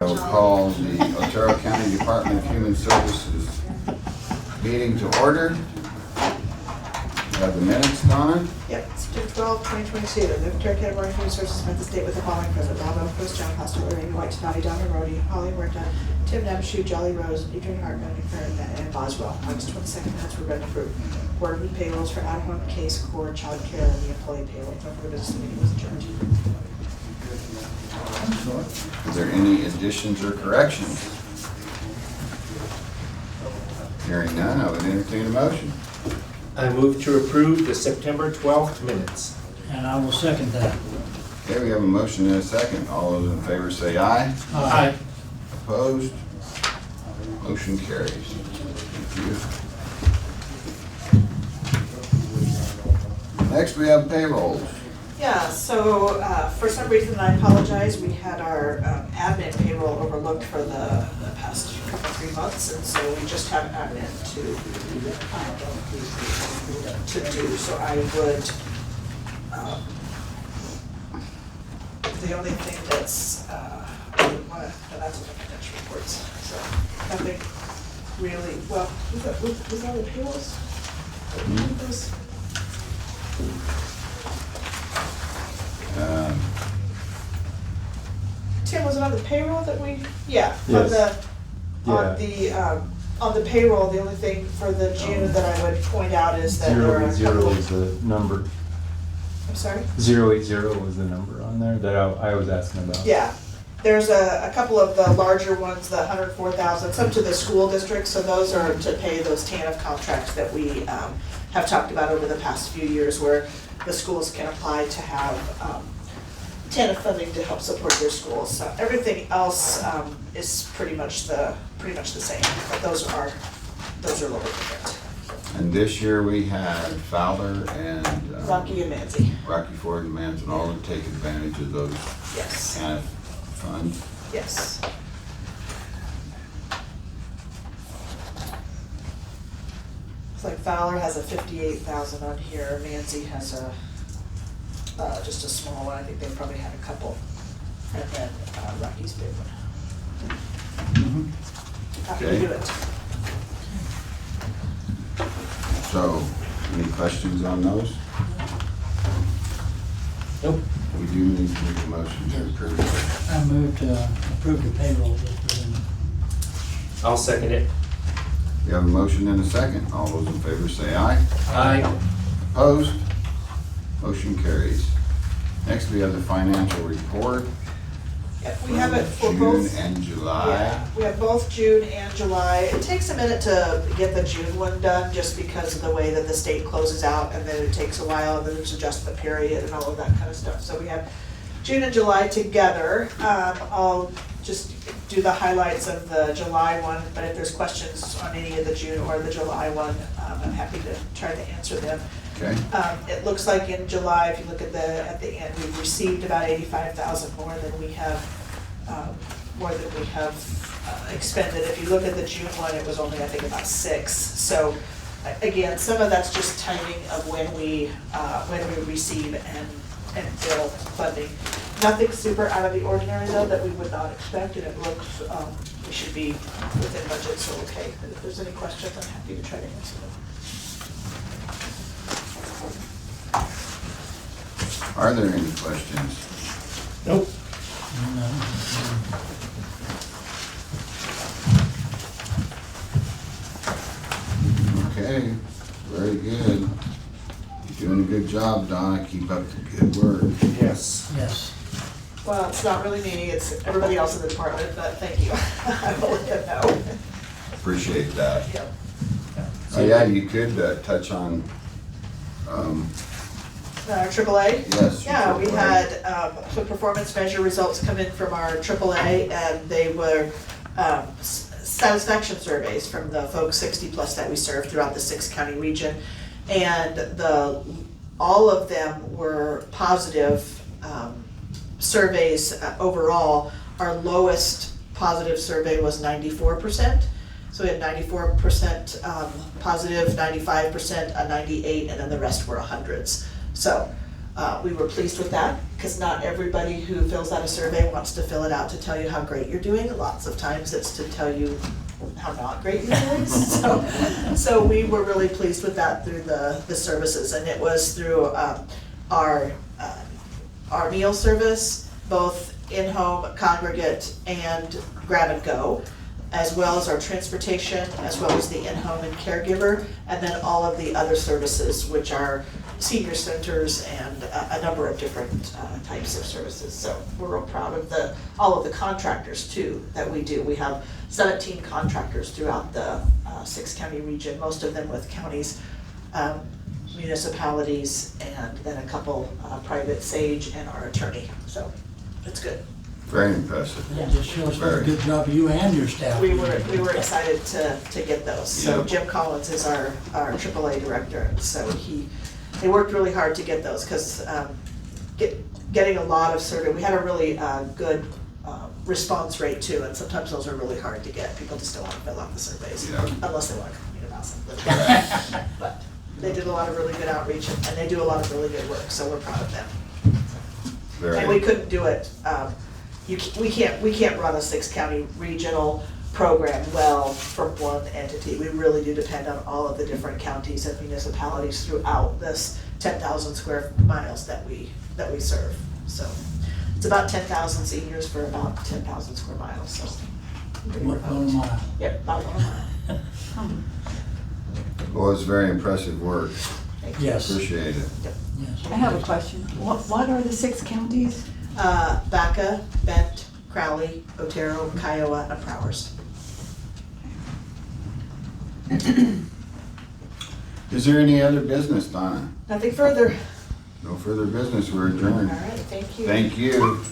I will call the Otero County Department of Human Services meeting to order. We have the minutes, Donna. Yep, September 12, 2022. The Otero County Board of Human Services met this date with the following present: Bob Elmquist, John Foster, Amy White, Tonati, Donna Rhodey, Holly Huerta, Tim Nabashu, Jolly Rose, Adrian Hartman, and Boswell. August 22nd minutes were read and approved. Board of payrolls for at-home case, core, child care, and the employee payroll. No further business, the meeting was adjourned. Is there any additions or corrections? Hearing none, I would entertain a motion. I move to approve the September 12th minutes. And I will second that. Okay, we have a motion and a second. All those in favor say aye. Aye. Opposed? Motion carries. Thank you. Next, we have payrolls. Yeah, so for some reason, I apologize, we had our admin payroll overlooked for the past couple, 3 months, and so we just have admin to do. So I would, the only thing that's, I would want to, that's the financial reports, so nothing really, well, was that the payrolls? Those? Tim, was it on the payroll that we, yeah, Yes. on the payroll, the only thing for the June that I would point out is that there are a 080 couple. is the number. I'm sorry? 080 was the number on there that I was asking about. Yeah, there's a couple of the larger ones, the 104,000, some to the school districts, so those are to pay those TANF contracts that we have talked about over the past few years, where the schools can apply to have TANF funding to help support their schools. So everything else is pretty much the same, but those are lower different. And this year we had Fowler and Rocky and Manzi, Rocky Ford and Manson all to take advantage of those yes, kind of funds. yes. It's like Fowler has a 58,000 on here, Manzi has just a small one, I think they probably had a couple, and then Rocky's big one. Happy to Okay. do it. So, any questions on those? Nope. We do need to make a motion to approve. I move to approve the payroll as presented. I'll second it. We have a motion and a second. All those in favor say aye. Aye. Opposed? Motion carries. Next, we have the financial report. Yep, we have it for June both. and July. Yeah, we have both June and July. It takes a minute to get the June one done, just because of the way that the state closes out, and then it takes a while, and then there's adjustment period and all of that kind of stuff. So we have June and July together. I'll just do the highlights of the July one, but if there's questions on any of the June or the July one, I'm happy to try to answer them. Okay, It looks like in July, if you look at the end, we've received about 85,000 more than we have expended. If you look at the June one, it was only, I think, about 6. So again, some of that's just timing of when we receive and bill funding. Nothing super out of the ordinary though that we would not expect, and it looks, we should be within budget, so okay. But if there's any questions, I'm happy to try to answer them. are there any questions? Nope. Okay, very good. You're doing a good job, Donna. Keep up the good work. Yes. Yes. Well, it's not really me, it's everybody else in the department, but thank you. I will let them know. Appreciate that. Yep. Oh, yeah, you could touch on, AAA? yes. Yeah, we AAA. had some performance measure results come in from our AAA, and they were satisfaction surveys from the folks 60 plus that we serve throughout the 6-county region. And all of them were positive surveys overall. Our lowest positive survey was 94%. So we had 94% positive, 95%, a 98, and then the rest were 100s. So We were pleased with that, because not everybody who fills out a survey wants to fill it out to tell you how great you're doing. Lots of times it's to tell you how not great you're doing. So we were really pleased with that through the services, and it was through our meal service, both in-home, congregate, and grab and go, as well as our transportation, as well as the in-home and caregiver, and then all of the other services, which are senior centers and a number of different types of services. So we're real proud of all of the contractors too that we do. We have 17 contractors throughout the 6-county region, most of them with counties, municipalities, and then a couple private, Sage and our attorney. So it's good. Very impressive. It just shows what a good job you and your staff. We do. were excited to get those. So Yep. Jim Collins is our AAA director, so they worked really hard to get those, because getting a lot of survey, we had a really good response rate too, and sometimes those are really hard to get. People just don't want to fill out the surveys, Yeah. unless they want to complain about something. But they did a lot of really good outreach, and they do a lot of really good work, so we're proud of them. And we couldn't do it, we can't run a 6-county regional program well from one entity. We really do depend on all of the different counties and municipalities throughout this 10,000 square miles that we serve. So it's about 10,000 seniors for about 10,000 square miles, so. One a mile. Yep, about 1 mile. Well, it's very impressive work. Thank you. Yes. Appreciate it. Yes. I have a question. What are the 6 counties? Baca, Bent, Crowley, Otero, Kiowa, and Prowers. Is there any other business, Donna? Nothing further. No further business, we're All adjourned. right, thank you. Thank you.